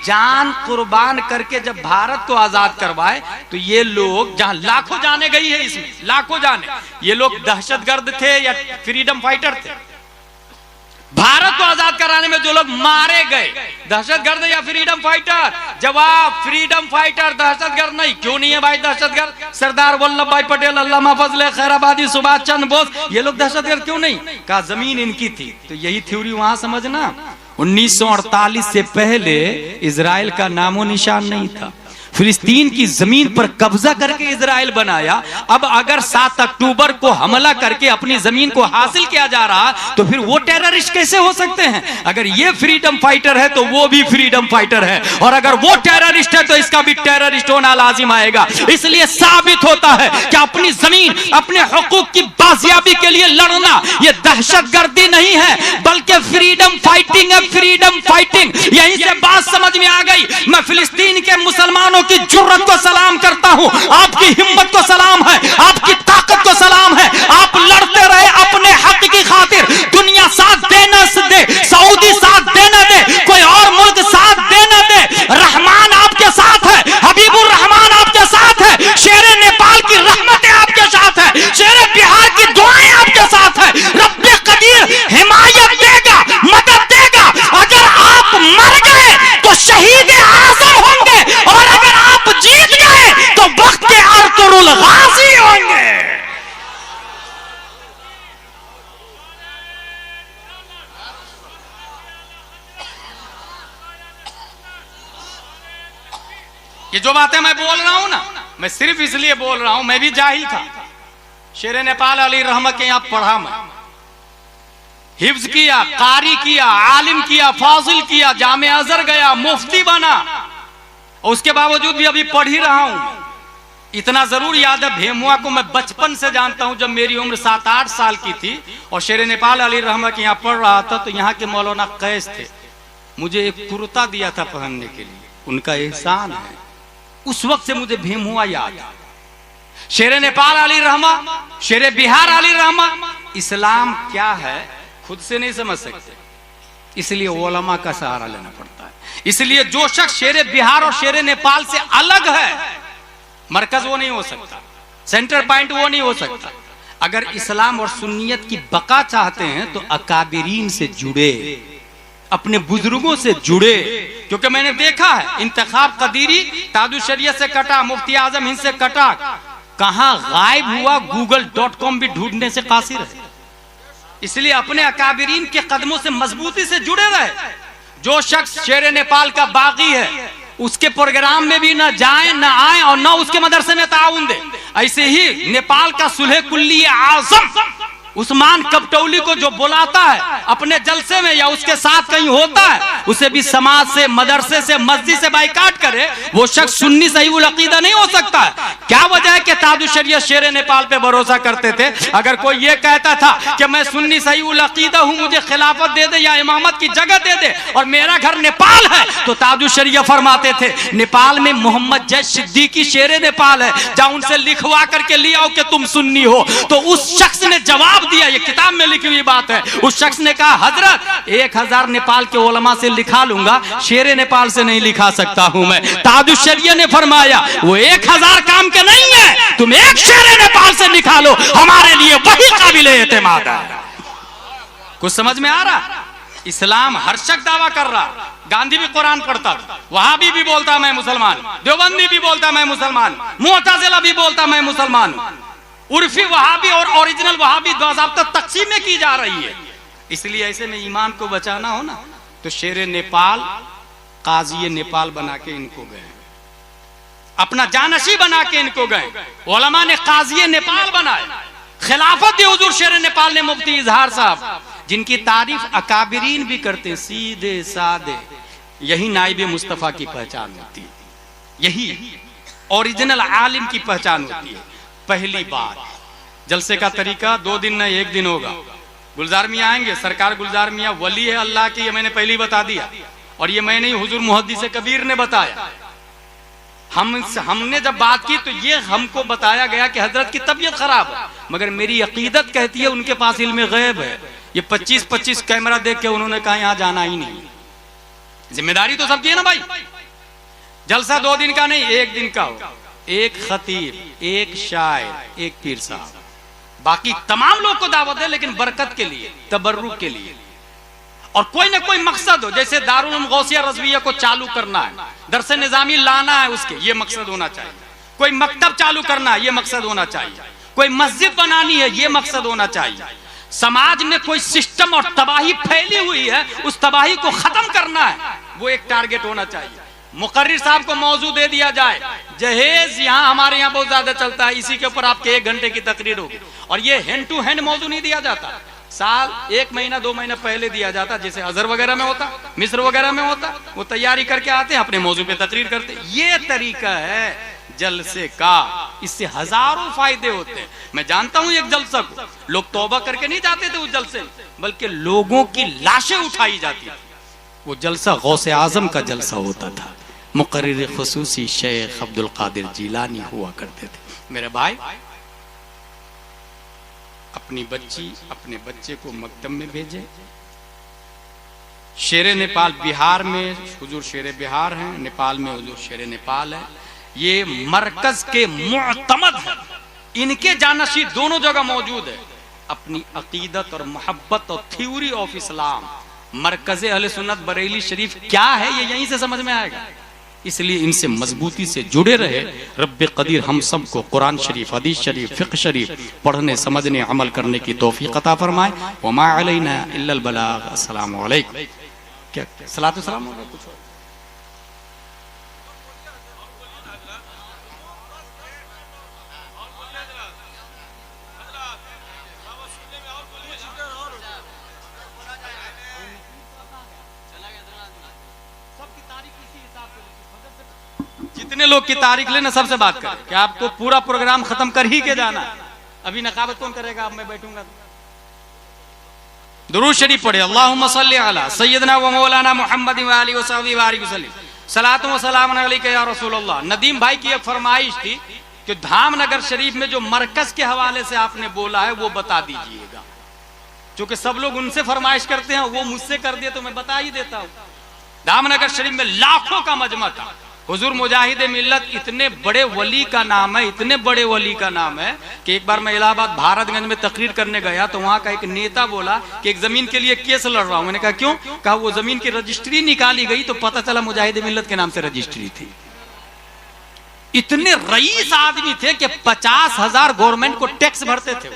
S2: जान कुर्बान करके जब भारत को आजाद करवाए, तो ये लोग, जहां लाखों जाने गई है, इसमें लाखों जाने, ये लोग दहशतगर्द थे या फ्रीडम फाइटर थे? भारत को आजाद कराने में जो लोग मारे गए, दहशतगर्द या फ्रीडम फाइटर? जवाब, फ्रीडम फाइटर, दहशतगर्द नहीं। क्यों नहीं है भाई दहशतगर्द? सरदार वल्लभ भाई पटेल, अल्लामा फजल खैराबादी, सुभाष चंद्र बोस, ये लोग दहशतगर्द क्यों नहीं? कहा जमीन इनकी थी। तो यही थ्योरी वहां समझना, 1948 से पहले इजराइल का नामो निशान नहीं था। फिलिस्तीन की जमीन पर कब्जा करके इजराइल बनाया। अब अगर 7 अक्टूबर को हमला करके अपनी जमीन को हासिल किया जा रहा, तो फिर वो टेररिस्ट कैसे हो सकते हैं? अगर ये फ्रीडम फाइटर है तो वो भी फ्रीडम फाइटर है, और अगर वो टेररिस्ट है तो इसका भी टेररिस्ट होना लाजिम आएगा। इसलिए साबित होता है कि अपनी जमीन, अपने हुकूक की बाजियाबी के लिए लड़ना ये दहशतगर्दी नहीं है, बल्कि फ्रीडम फाइटिंग है। फ्रीडम फाइटिंग, यहीं से बात समझ में आ गई। मैं फिलिस्तीन के मुसलमानों की जुर्रत को सलाम करता हूं, आपकी हिम्मत को सलाम है, आपकी ताकत को सलाम है। आप लड़ते रहे अपने हक की खातिर। दुनिया साथ देना दे, सऊदी साथ देना दे, कोई और मुल्क साथ देना दे, रहमान आपके साथ है, हबीबुर रहमान आपके साथ है, शेरे नेपाल की रहमतें आपके साथ है, शेरे बिहार की दुआएं आपके साथ है। रब्बे कदीर हिमायत देगा, मदद देगा। अगर आप मर गए तो शहीद आजम होंगे, और अगर आप जीत गए तो वक्त के अर्तुरुल गाजी होंगे। ये जो बातें मैं बोल रहा हूं ना, मैं सिर्फ इसलिए बोल रहा हूं, मैं भी जाहिल था। शेरे नेपाल अली रहमत के यहां पढ़ा, मैं हिफ्ज किया, कारी किया, आलिम किया, फाजिल किया, जामे अजहर गया, मुफ्ती बना, और उसके बावजूद भी अभी पढ़ ही रहा हूं। इतना जरूर याद है, भेमुआ को मैं बचपन से जानता हूं, जब मेरी उम्र 7-8 साल की थी और शेरे नेपाल अली रहमत यहाँ पढ़ रहा था, तो यहाँ के मौलाना कैस थे, मुझे एक कुर्ता दिया था पहनने के लिए, उनका एहसान है। उस वक्त से मुझे भेमुआ याद है। शेरे नेपाल अली रहमा, शेरे बिहार अली रहमा, इस्लाम क्या है खुद से नहीं समझ सकते, इसलिए उलमा का सहारा लेना पड़ता है। इसलिए जो शख्स शेरे बिहार और शेरे नेपाल से अलग है, मरकज वो नहीं हो सकता, सेंटर पॉइंट वो नहीं हो सकता। अगर इस्लाम और सुन्नियत की बका चाहते हैं तो अकाबिरीन से जुड़े, अपने बुजुर्गों से जुड़े। क्योंकि मैंने देखा है, इंतखाब कदीरी तादु शरीयत से कटा, मुफ्ती आजम हिंद से कटा, कहां गायब हुआ, google.com भी ढूंढने से कासिर है। इसलिए अपने अकाबिरीन के कदमों से मजबूती से जुड़े रहे। जो शख्स शेरे नेपाल का बागी है, उसके प्रोग्राम में भी ना जाए ना आए, और ना उसके मदरसे में ताउन दे। ऐसे ही नेपाल का सुलह कुल्ली आजम उस्मान कपटौली को जो बुलाता है अपने जलसे में या उसके साथ कहीं होता है, उसे भी समाज से, मदरसे से, मस्जिद से बाइकाट करे, वो शख्स सुन्नी सही उल अकीदा नहीं हो सकता है। क्या वजह है कि ताजुश शरीयत शेर नेपाल पे भरोसा करते थे? अगर कोई ये कहता था कि मैं सुन्नी सही उल अकीदा हूं, मुझे खिलाफत दे दे या इमामत की जगह दे दे और मेरा घर नेपाल है, तो ताजुश शरीयत फरमाते थे नेपाल में मोहम्मद जैद सिद्दीकी शेर नेपाल है, जा उनसे लिखवा करके ले आओ कि तुम सुन्नी हो। तो उस शख्स ने जवाब दिया, ये किताब में लिखी हुई बात है, उस शख्स ने कहा हजरत 1000 नेपाल के उलमा से लिखा लूंगा, शेर नेपाल से नहीं लिखा सकता हूं मैं। ताजुश शरीयत ने फरमाया वो 1000 काम के नहीं है, तुम एक शेर नेपाल से लिखा लो, हमारे लिए वही काबिल एतमाद है। कुछ समझ में आ रहा? इस्लाम हर शख्स दावा कर रहा। गांधी भी कुरान पढ़ता, वहाबी भी बोलता मैं मुसलमान, देवबंदी भी बोलता मैं मुसलमान, मुअतज़िला भी बोलता मैं मुसलमान। उर्फी वहाबी और ओरिजिनल वहाबी बाज़ाब्ता तक़सीम में की जा रही है। इसलिए ऐसे में ईमान को बचाना हो ना, तो शेर नेपाल काजी नेपाल बना के इनको गए, अपना जानशी बना के इनको गए। उलमा ने काजी नेपाल बनाए, खिलाफत दी हुजूर शेर नेपाल ने मुफ्ती इजहार साहब, जिनकी तारीफ अकाबिरीन भी करते हैं, सीधे सादे। यही नाइब मुस्तफा की पहचान होती है, यही ओरिजिनल आलिम की पहचान होती है। पहली बात, जलसे का तरीका 2 दिन न 1 दिन होगा। गुलजार मियाँ आएंगे, सरकार गुलजार मियाँ वली है अल्लाह की, ये मैंने पहले ही बता दिया, और ये मैं नहीं, हुजूर मुहद्दिस कबीर ने बताया। हमने जब बात की तो ये हमको बताया गया कि हजरत की तबीयत खराब है, मगर मेरी अकीदत कहती है उनके पास इल्म गैब है। ये 25-25 कैमरा देख के उन्होंने कहा यहाँ जाना ही नहीं। जिम्मेदारी तो सबकी है ना भाई। जलसा 2 दिन का नहीं, 1 दिन का हो, एक खतीब, एक शायर, एक पीर साहब, बाकी तमाम लोग को दावत है, लेकिन बरकत के लिए, तबर्रुक के लिए, और कोई ना कोई मकसद हो। जैसे दारुल उलूम गौसिया रज़विया को चालू करना है, दरस निज़ामी लाना है, उसके ये मकसद होना चाहिए। कोई मकतब चालू करना है, ये मकसद होना चाहिए। कोई मस्जिद बनानी है, ये मकसद होना चाहिए। समाज में कोई सिस्टम और तबाही फैली हुई है, उस तबाही को खत्म करना है, वो एक टारगेट होना चाहिए। मुकर्रिर साहब को मौजू दे दिया जाए, जहेज यहाँ हमारे यहाँ बहुत ज्यादा चलता है, इसी के ऊपर आपके 1 घंटे की तकरीर होगी, और ये हैंड टू हैंड मौजू नहीं दिया जाता, साल 1 महीना 2 महीना पहले दिया जाता, जैसे अजहर वगैरह में होता, मिस्र वगैरह में होता। वो तैयारी करके आते हैं, अपने मौजू पे तकरीर करते। ये तरीका है जलसे का, इससे हजारों फायदे होते हैं। मैं जानता हूं एक जलसा को लोग तौबा करके नहीं जाते थे उस जलसे, बल्कि लोगों की लाशें उठाई जाती थी। वो जलसा गौसे आजम का जलसा होता था। मुकर्रिर खुसूसी शेख अब्दुल कादिर जिलानी हुआ करते थे। मेरे भाई, अपनी बच्ची अपने बच्चे को मकतब में भेजे। शेर नेपाल बिहार में हुजूर शेर बिहार हैं, नेपाल में हुजूर शेर नेपाल है। ये मरकज के मुअतमद है, इनके जानशी दोनों जगह मौजूद है। अपनी अकीदत और मोहब्बत और थ्योरी ऑफ इस्लाम, मरकज़े अहले सुन्नत बरेली शरीफ क्या है, ये यहीं से समझ में आएगा। इसलिए इनसे मजबूती से जुड़े रहे। रब्बे कदीर हम सबको कुरान शरीफ, हदीस शरीफ, फ़िक़्ह शरीफ पढ़ने, समझने, अमल करने की तौफीक अता फरमाए। वमा अलैना इल्लल बलाग। अस्सलामु अलैकुम। क्या सलातो सलाम होगा कुछ? जितने लोग की तारीख लेना सबसे बात करें कि आपको पूरा प्रोग्राम खत्म कर ही के जाना है। अभी नकाबत कौन करेगा? अब मैं बैठूंगा। दुरूद शरीफ पढ़े, अल्लाहुम्मा सल्ली अला सय्यदना व मौलाना मुहम्मद व आलिहि व सहबिहि व बारिक वसल्लम, सलातु व सलामुन अलैका या रसूलल्लाह। नदीम भाई की एक फरमाइश थी कि धामनगर शरीफ में जो मरकज के हवाले से आपने बोला है वो बता दीजिएगा, क्योंकि सब लोग उनसे फरमाइश करते हैं, वो मुझसे कर दिए तो मैं बता ही देता हूँ। धामनगर शरीफ में लाखों का मजमा था। हुजूर मुजाहिद मिल्लत इतने बड़े वली का नाम है, इतने बड़े वली का नाम है कि एक बार मैं इलाहाबाद भारतगंज में तकरीर करने गया तो वहां का एक नेता बोला कि एक जमीन के लिए केस लड़ रहा हूं। मैंने कहा क्यों? कहा वो जमीन की रजिस्ट्री निकाली गई तो पता चला मुजाहिद मिल्लत के नाम से रजिस्ट्री थी। इतने रईस आदमी थे कि 50,000 गवर्नमेंट को टैक्स भरते थे,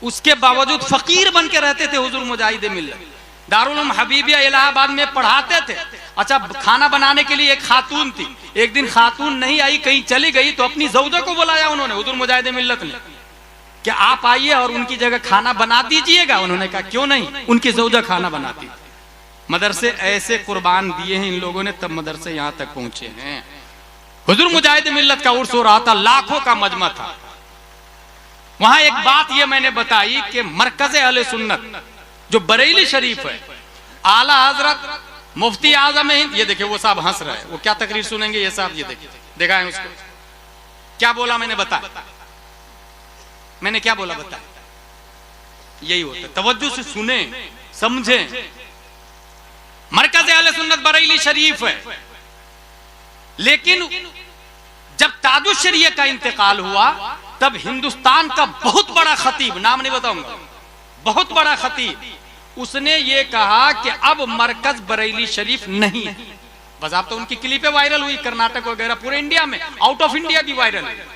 S2: उसके बावजूद फकीर बन के रहते थे हुजूर मुजाहिद मिल्लत। दारुल उलूम हबीबिया इलाहाबाद में पढ़ाते थे। अच्छा, खाना बनाने के लिए एक खातून थी, एक दिन खातून नहीं आई, कहीं चली गई, तो अपनी ज़ौजा को बुलाया उन्होंने, हुजूर मुजाहिद मिल्लत ने। कि आप आइए और उनकी जगह खाना बना दीजिएगा। उन्होंने कहा क्यों नहीं, उनकी ज़ौजा खाना बनाती थी। मदरसे ऐसे कुर्बान दिए हैं इन लोगों ने, तब मदरसे यहां तक पहुंचे हैं। हुजूर मुजाहिद मिल्लत का उर्स हो रहा था, लाखों का मजमा था। वहां एक बात ये मैंने बताई कि मरकज अहले सुन्नत जो बरेली शरीफ है, आला हजरत मुफ्ती आजम हिंद, ये देखिए वो साहब हंस रहे हैं, वो क्या तकरीर सुनेंगे ये साहब, ये देखिए देखा है उसको, क्या बोला मैंने बताया, मैंने क्या बोला बताया, यही होता है। तवज्जो से सुने समझे। मरकज अहले सुन्नत बरेली शरीफ है, लेकिन जब ताजुश शरीयह का इंतकाल हुआ तब हिंदुस्तान का बहुत बड़ा खतीब, नाम नहीं बताऊंगा, बहुत बड़ा खतीब, उसने ये कहा कि अब मरकज बरेली शरीफ नहीं है। बाज़ाब्ता उनकी क्लिपें वायरल हुई कर्नाटक वगैरह, पूरे इंडिया में, आउट ऑफ इंडिया भी वायरल है।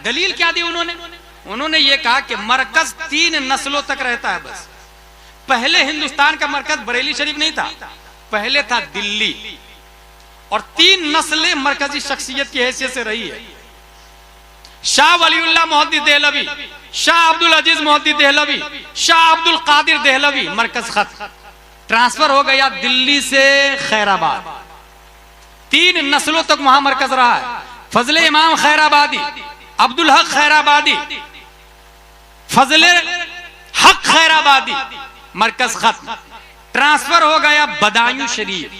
S2: दलील क्या दी उन्होंने ये कहा कि मरकज 3 नस्लों तक रहता है बस। पहले हिंदुस्तान का मरकज बरेली शरीफ नहीं था, पहले था दिल्ली, और 3 नस्लें मरकजी शख्सियत की हैसियत से रही है। शाह वलीउल्लाह मोहद्दिस देहलवी, शाह अब्दुल अजीज मोहद्दिस देहलवी, शाह अब्दुल कादिर देहलवी, मरकज खत्म, ट्रांसफर हो गया दिल्ली से खैराबाद। 3 नस्लों तक वहां मरकज रहा है। फजले इमाम खैराबादी, अब्दुल हक खैराबादी, फजले हक खैराबादी, मरकज खत्म, ट्रांसफर हो गया बदायूं शरीफ।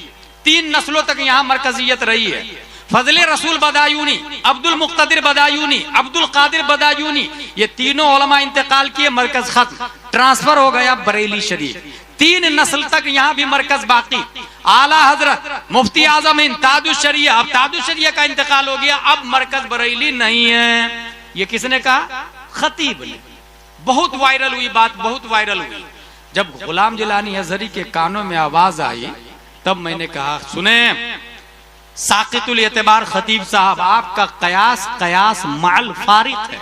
S2: 3 नस्लों तक यहां मरकजियत रही है। फजले रसूल बदायूनी, अब्दुल मुक्तदिर बदायूनी, अब्दुल कादिर बदायूनी, ये तीनों उलमा इंतकाल किए, मरकज खत्म, ट्रांसफर हो गया बरेली शरीफ। 3 नस्ल तक यहाँ भी मरकज बाकी। आला हजरत मुफ्ती आजम हिंद ताजुश शरीयह, अब ताजुश शरीयह का इंतकाल हो गया, अब मरकज बरेली नहीं है। ये किसने कहा? खतीब ने। बहुत वायरल हुई बात, बहुत वायरल हुई। जब गुलाम जिलानी हज़री के कानों में आवाज आई तब मैंने कहा सुने साकितुल एतबार खतीब साहब, आपका कयास माल फारिक है,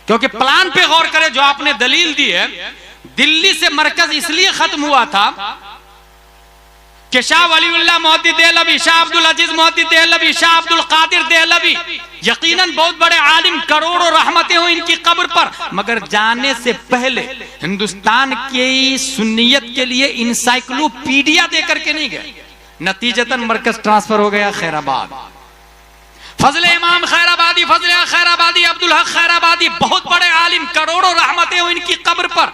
S2: क्योंकि प्लान पे गौर करें जो आपने दलील दी है। दिल्ली से मरकज इसलिए खत्म हुआ था कि शाह वलीउल्लाह मोहद्दिस देहलवी, शाह अब्दुल अजीज मोहद्दिस देहलवी, शाह अब्दुल कादिर देहलवी, यकीनन बहुत बड़े आलिम, करोड़ों रहमतें हो इनकी कब्र पर, मगर जाने से पहले हिंदुस्तान की सुन्नियत के लिए इंसाइक्लोपीडिया देकर के नहीं गए। नतीजतन मरकज ट्रांसफर हो गया खैराबाद। फजले इमाम खैराबादी, फजले खैराबादी, अब्दुल हक खैराबादी, बहुत बड़े आलिम, करोड़ों रहमतें हो इनकी कब्र पर,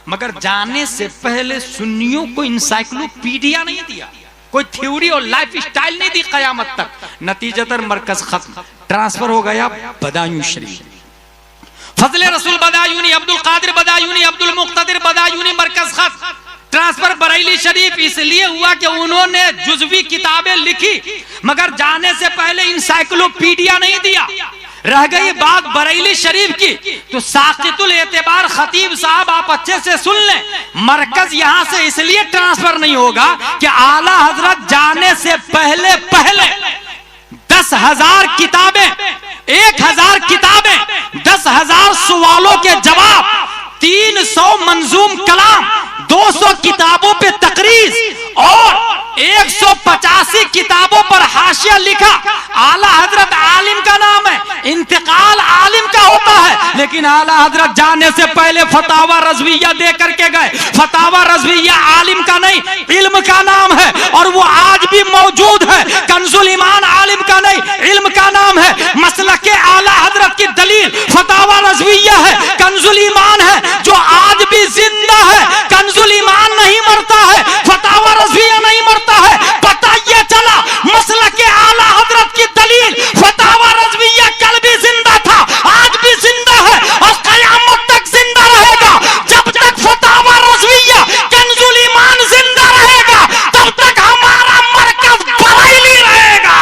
S2: मगर जाने से पहले सुन्नियों को इंसाइक्लोपीडिया नहीं दिया, कोई थ्योरी और लाइफ स्टाइल नहीं दी कयामत तक। नतीजतन मरकज खत्म, ट्रांसफर हो गया बदायूं शरीफ। फजले रसूल बदायूनी, अब्दुल कादिर बदायूनी, अब्दुल मुक्तदिर बदायूनी, मरकज खत्म, ट्रांसफर बरेली शरीफ। इसलिए हुआ कि उन्होंने जुज़वी किताबें लिखी, मगर जाने से पहले इंसाइक्लोपीडिया नहीं दिया। रह गई बात बरेली शरीफ की, तो साकितुल एतबार खतीब साहब आप अच्छे से सुन लें, मरकज यहां से इसलिए ट्रांसफर नहीं होगा कि आला हजरत जाने से पहले 10,000 किताबें, 1,000 किताबें, 10,000 सवालों के जवाब, 300 मंजूम कलाम, 200 किताबों पे तकरीज और 185 किताबों पर हाशिया लिखा। आला हजरत आलिम का नाम है, इंतकाल आलिम का होता है, लेकिन आला हजरत जाने से पहले फतावा रज़विया दे करके गए। फतावा रज़विया आलिम का नहीं, इल्म का नाम है, और वो आज भी मौजूद है। कंजुल ईमान आलिम का नहीं, इल्म का नाम है। मसलक के आला हजरत की दलील फतावा रज़विया है, कंजुल ईमान है, जो आज भी जिंदा है। कंजुल ईमान नहीं मरता है, फतावा रज़विया नहीं मरता है। पता ये चला मसलक के आला हजरत की दलील फतावा रज़विया कल भी जिंदा था, आज भी जिंदा है, और क़यामत तक जिंदा रहेगा। जब तक फतावा रज़विया कंजुल ईमान जिंदा रहेगा, तब तक हमारा मरकज बरेली रहेगा।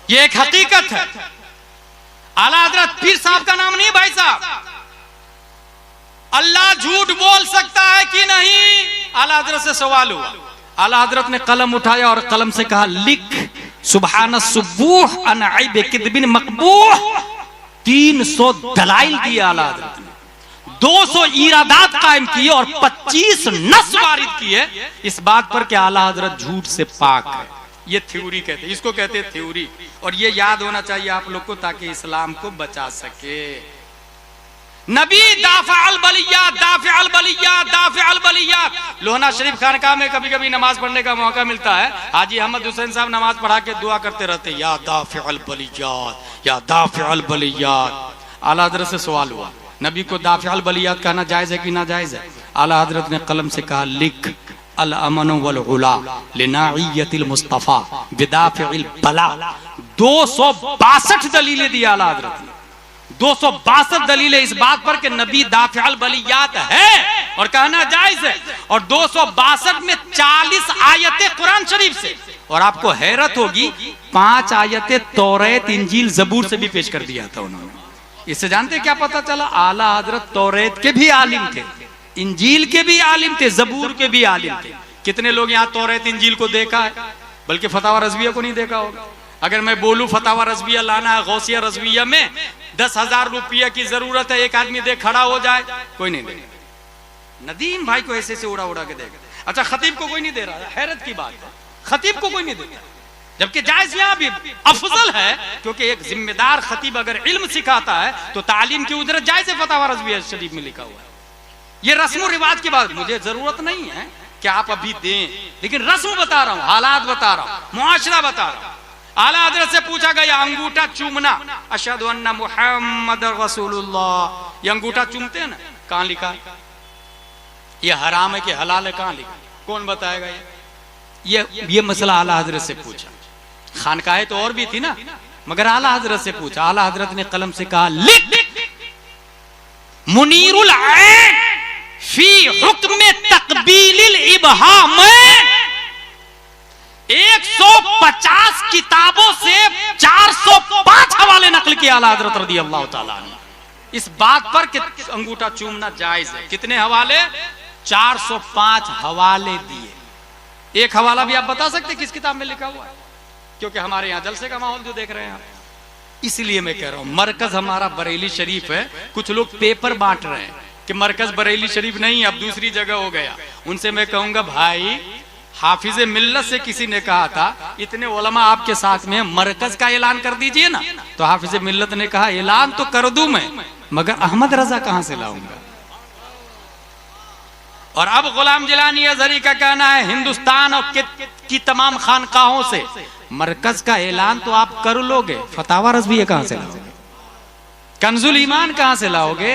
S2: ये एक हकीकत है। आला हजरत पीर साहब का नाम नहीं भाई साहब। अल्लाह झूठ बोल सकता है कि नहीं? आला हजरत से सवाल हुआ। आला हजरत ने कलम उठाया और कलम से कहा लिख सुबहान सुबूह अन ऐब किदबिन मकबूह। 300 दलाइल दिए आला हजरत ने। 200 ईरादात कायम किए और 25 नस वारिद किए इस बात पर कि आला हजरत झूठ से पाक है। ये थ्योरी कहते हैं, इसको कहते हैं थ्योरी। और ये याद होना चाहिए आप लोग को ताकि इस्लाम को बचा सके। नबी दाफ़अल बलियात, दाफ़अल बलियात, दाफ़अल बलियात। लोहना शरीफ खानकाह में कभी कभी नमाज पढ़ने का मौका मिलता है, हाजी अहमद हुसैन साहब नमाज पढ़ा के दुआ करते रहते, या दाफ़अल बलियात, या दाफ़अल बलियात। आला हजरत से सवाल हुआ, नबी को दाफ़अल बलियात कहना जायज है कि ना जायज है? आला हजरत ने कलम से कहा, लिख अल अमन वल उला लिनाइयतिल मुस्तफा बिदाफ़िल बला। 262 दलीलें दी आला हजरत ने, 262 दलीलें इस बात पर कि नबी दाफ़अल बलियात है और कहना जायज है। और 262 में 40 आयतें कुरान शरीफ से। और आपको हैरत होगी 5 आयतें तौरात, इंजील, जबूर से भी पेश कर दिया था उन्होंने। इससे जानते क्या पता चला? आला हजरत तौरात के भी आलिम थे, इंजील के भी आलिम थे, जबूर के भी आलिम थे। कितने लोग यहाँ तौरात इंजील को देखा है, बल्कि फतावा रज़विया को नहीं देखा होगा। अगर मैं बोलूं फतावा रज़विया लाना है, गौसिया रज़विया में 10,000 रुपया की जरूरत है, एक आदमी देख खड़ा हो जाए, कोई नहीं देगा। नदीम भाई को ऐसे से उड़ा उड़ा के देगा। अच्छा, खतीब को कोई नहीं दे रहा, हैरत की बात है, खतीब को कोई नहीं देता, जबकि जायज यहाँ भी अफजल है, क्योंकि एक जिम्मेदार खतीब अगर इल्म सिखाता है तो तालीम की उजरत जायज है। फतावा रज़विया शरीफ में लिखा हुआ है। ये रस्म रिवाज की बात, मुझे जरूरत नहीं है कि आप अभी दें, लेकिन रस्म बता रहा हूं, हालात बता रहा हूं, मुआशरा बता रहा हूं। आला हजरत से पूछा गया, अंगूठा चूमना, अशहदु अन्ना मुहम्मद रसूलुल्लाह, ये अंगूठा चूमते हैं ना, कहां लिखा? ये हराम है कि हलाल है, कहां लिखा? कौन बताएगा? ये मसला आला हजरत से पूछा। खानकाहें तो और भी थी ना, मगर आला हजरत से पूछा। आला हजरत ने कलम से कहा, लिख मुनीरुल ऐन फी हुक्म तकबीलिल इबहाम। 150 किताबों से 405 हवाले नकल किए आला हजरत रज़ियल्लाहु ताला अन्हु इस बात पर कि अंगूठा चूमना जायज है। कितने हवाले? 405 हवाले दिए। एक हवाला भी आप बता सकते किस किताब में लिखा हुआ है? क्योंकि हमारे यहाँ जलसे का माहौल जो देख रहे हैं आप, इसलिए मैं कह रहा हूं मरकज हमारा बरेली शरीफ है। कुछ लोग पेपर बांट रहे हैं कि मरकज बरेली शरीफ नहीं, अब दूसरी जगह हो गया। उनसे मैं कहूंगा, भाई हाफिज मिल्लत से किसी ने कहा था, इतने उलमा आपके साथ में, मरकज का ऐलान कर दीजिए ना। तो हाफिज मिल्लत ने कहा, ऐलान तो कर दूं मैं, मगर अहमद रजा कहां से लाऊंगा? और अब गुलाम जिलानी अज़हरी का कहना है, हिंदुस्तान और की तमाम खानकाहों से मरकज का ऐलान तो आप कर लोगे, फतावा रज़विया कहां से लाओगे? कंजुल ईमान कहां से लाओगे?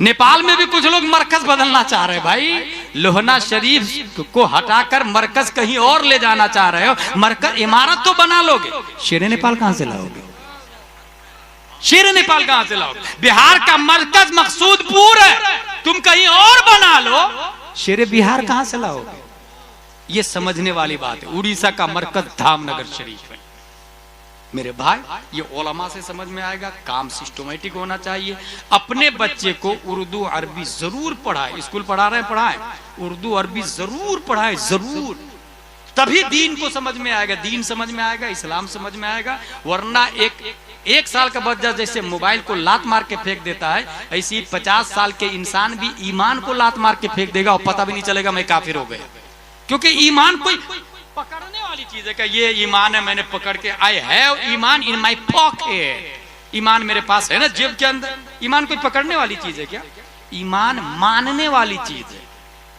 S2: नेपाल में भी कुछ लोग मरकज बदलना चाह रहे हैं। भाई लोहना शरीफ को हटाकर मरकज कहीं और ले जाना चाह रहे हो, मरकज इमारत तो बना लोगे, शेर नेपाल कहां से लाओगे? शेर नेपाल कहां से लाओगे? बिहार का मरकज मकसूदपुर है, तुम कहीं और बना लो, शेर बिहार कहां से लाओगे? ये समझने वाली बात है। उड़ीसा का मरकज धामनगर शरीफ है। मेरे भाई, ये उलमा से समझ में आएगा, काम सिस्टमेटिक होना चाहिए। अपने बच्चे को उर्दू अरबी जरूर पढ़ाए, स्कूल पढ़ा रहे हैं पढ़ाएं, उर्दू अरबी जरूर पढ़ाए, जरूर, तभी दीन को समझ में आएगा, दीन समझ में आएगा, इस्लाम समझ में आएगा। वरना एक साल का बच्चा जैसे मोबाइल को लात मार के फेंक देता है, ऐसी 50 साल के इंसान भी ईमान को लात मार के फेंक देगा और पता भी नहीं चलेगा मैं काफिर हो गया। क्योंकि ईमान कोई पकड़ने वाली चीज है। क्या ये ईमान है, मैंने पकड़ के, I have Iman in my pocket, ईमान मेरे पास है ना जेब के अंदर। ईमान कोई पकड़ने वाली चीज है क्या? ईमान मानने वाली चीज है।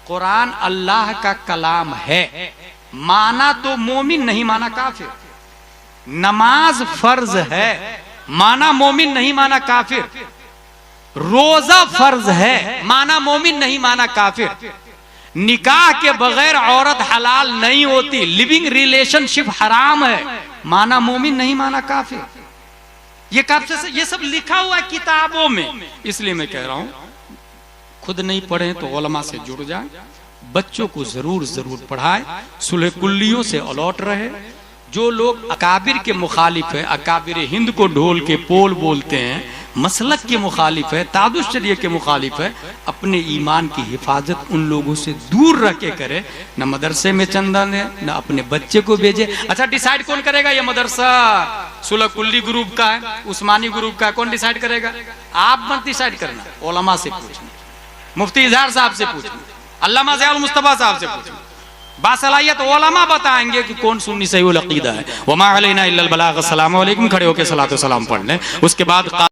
S2: कुरान अल्लाह का कलाम है, माना तो मोमिन, नहीं माना काफिर। नमाज फर्ज है, माना मोमिन, नहीं माना काफिर। रोजा फर्ज है, माना मोमिन, नहीं माना काफिर। निकाह के बगैर औरत हलाल नहीं होती, लिविंग रिलेशनशिप हराम है, माना मोमिन, नहीं माना काफिर। ये कब से ये सब लिखा हुआ है किताबों में। इसलिए मैं कह रहा हूं, खुद नहीं पढ़े तो उलमा से जुड़ जाए, बच्चों को जरूर पढ़ाए, सुलह कुल्लियों से अलर्ट रहे। जो लोग अकाबिर के मुखालिफ है, अकाबिर हिंद को ढोल के पोल बोलते हैं, मसलक के मुखालिफ है, तादुश शरीय के मुखालिफ है, अपने ईमान की हिफाजत उन लोगों से दूर रख के करे। न मदरसे में चंदा दे, न अपने बच्चे को भेजे। अच्छा, डिसाइड कौन करेगा ये मदरसा सुलह कुल्ली ग्रुप का है, उस्मानी ग्रुप का है? कौन डिसाइड करेगा? आप मत डिसाइड करना, उलमा से पूछना, मुफ्ती इजहार साहब से पूछना, अल्लामा ज़ियाउल मुस्तफा साहब से पूछना। बासलाहियत उलमा बताएंगे कि कौन सुन्नी सही अकीदा है। वमा अलैना इल्लल बलाग। अस्सलामु अलैकुम। खड़े होकर सलातो सलाम पढ़ लें, उसके बाद